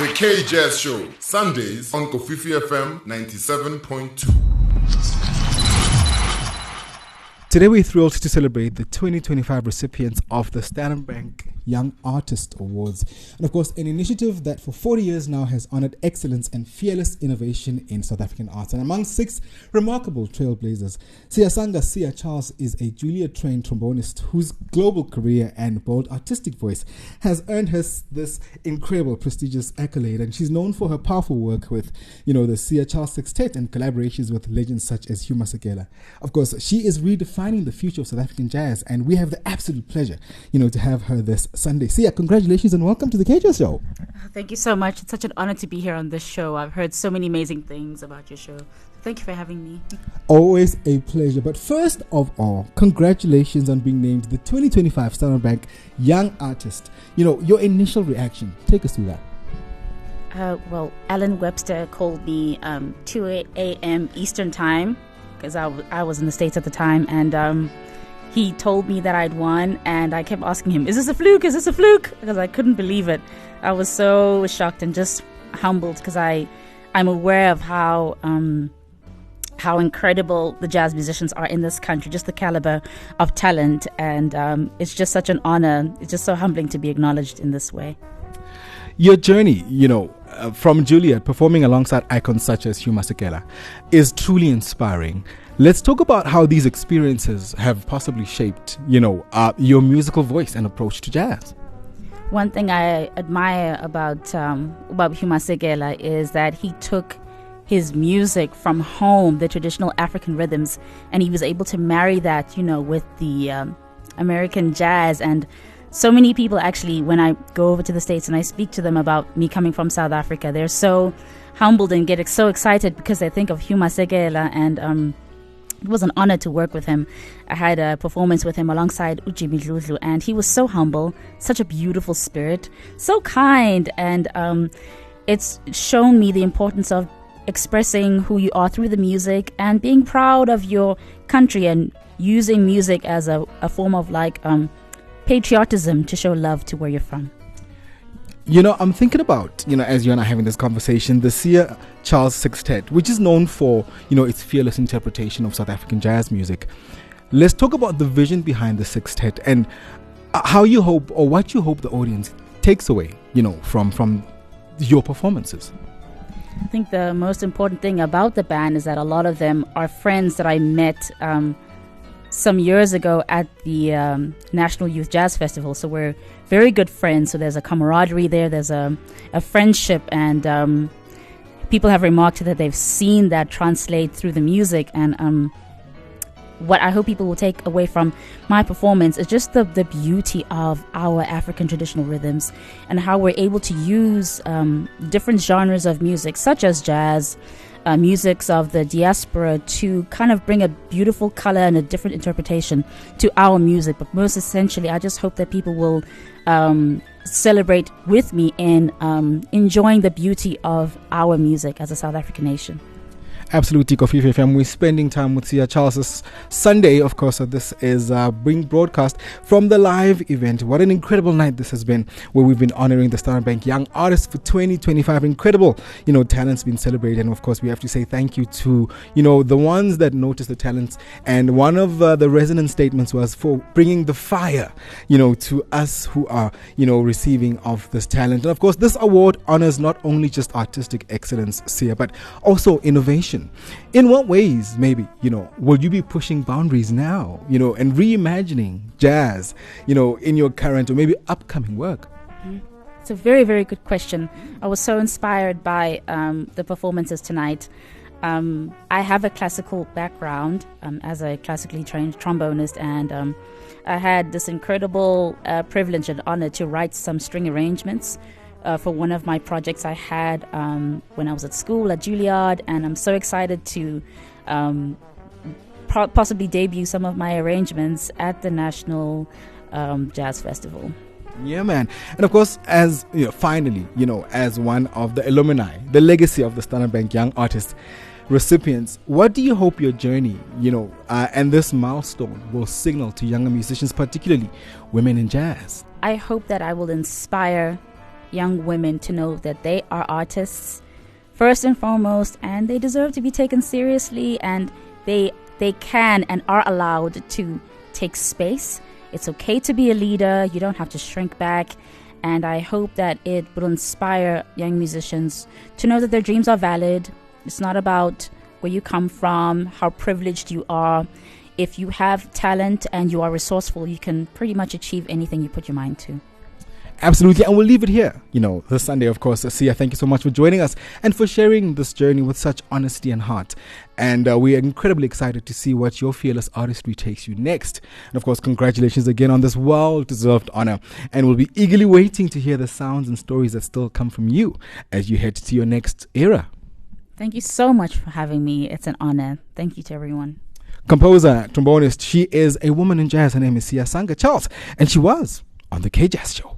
The K-Jazz Show, Sundays on Kofifi FM 97.2. Today we're thrilled to celebrate the 2025 recipients of the Standard Bank Young Artist Awards. And of course, an initiative that for 40 years now has honored excellence and fearless innovation in South African arts. And among 6 remarkable trailblazers, Siyasanga Siya Charles is a Juilliard-trained trombonist whose global career and bold artistic voice has earned her this incredible, prestigious accolade. And she's known for her powerful work with, the Siya Charles Sextet and collaborations with legends such as Hugh Masekela. Of course, she is redefining the future of South African jazz, and we have the absolute pleasure, to have her this Sunday. Siya, congratulations and welcome to the KJ Show. Thank you so much. It's such an honor to be here on this show. I've heard so many amazing things about your show. Thank you for having me. Always a pleasure. But first of all, congratulations on being named the 2025 Standard Bank Young Artist. Your initial reaction. Take us through that. Well, Alan Webster called me 2 a.m. Eastern Time because I was in the States at the time, and he told me that I'd won, and I kept asking him, is this a fluke? Is this a fluke? Because I couldn't believe it. I was so shocked and just humbled because I'm aware of how incredible the jazz musicians are in this country, just the caliber of talent, and it's just such an honor. It's just so humbling to be acknowledged in this way. Your journey, from Juilliard, performing alongside icons such as Hugh Masekela, is truly inspiring. Let's talk about how these experiences have possibly shaped, your musical voice and approach to jazz. One thing I admire about Hugh Masekela is that he took his music from home, the traditional African rhythms, and he was able to marry that, with the American jazz. And so many people actually, when I go over to the States and I speak to them about me coming from South Africa, they're so humbled and get so excited because they think of Hugh Masekela, and it was an honor to work with him. I had a performance with him alongside Ujimi Dludlu, and he was so humble, such a beautiful spirit, so kind, and it's shown me the importance of expressing who you are through the music and being proud of your country and using music as a form of patriotism to show love to where you're from. I'm thinking about, as you and I are having this conversation, the Siya Charles Sextet, which is known for, its fearless interpretation of South African jazz music. Let's talk about the vision behind the sextet and how you hope, or what you hope the audience takes away, from your performances. I think the most important thing about the band is that a lot of them are friends that I met some years ago at the National Youth Jazz Festival. So we're very good friends. So there's a camaraderie there. There's a friendship, and people have remarked that they've seen that translate through the music. And what I hope people will take away from my performance is just the beauty of our African traditional rhythms and how we're able to use different genres of music, such as jazz, musics of the diaspora, to kind of bring a beautiful color and a different interpretation to our music. But most essentially, I just hope that people will celebrate with me in enjoying the beauty of our music as a South African nation. Absolutely, Kofifi FM. We're spending time with Siya Charles Sunday, of course. So this is being broadcast from the live event. What an incredible night this has been, where we've been honoring the Standard Bank Young Artists for 2025. Incredible, talents being celebrated. And of course, we have to say thank you to, the ones that noticed the talents. And one of the resonant statements was for bringing the fire, to us who are, receiving of this talent. And of course, this award honors not only just artistic excellence, Siya, but also innovation. In what ways, maybe, will you be pushing boundaries now, and reimagining jazz, in your current or maybe upcoming work? It's a very, very good question. I was so inspired by the performances tonight. I have a classical background as a classically trained trombonist, and I had this incredible privilege and honor to write some string arrangements for one of my projects I had when I was at school at Juilliard, and I'm so excited to possibly debut some of my arrangements at the National Jazz Festival. Yeah, man. And of course, as finally, as one of the alumni, the legacy of the Standard Bank Young Artists recipients, what do you hope your journey, and this milestone will signal to younger musicians, particularly women in jazz? I hope that I will inspire young women to know that they are artists first and foremost, and they deserve to be taken seriously, and they can and are allowed to take space. It's okay to be a leader. You don't have to shrink back. And I hope that it will inspire young musicians to know that their dreams are valid. It's not about where you come from, how privileged you are. If you have talent and you are resourceful, you can pretty much achieve anything you put your mind to. Absolutely, and we'll leave it here. This Sunday, of course. Siya, thank you so much for joining us and for sharing this journey with such honesty and heart. And we are incredibly excited to see what your fearless artistry takes you next. And of course, congratulations again on this well-deserved honor. And we'll be eagerly waiting to hear the sounds and stories that still come from you as you head to your next era. Thank you so much for having me. It's an honor. Thank you to everyone. Composer, trombonist, she is a woman in jazz. Her name is Siyasanga Charles, and she was on the K-Jazz Show.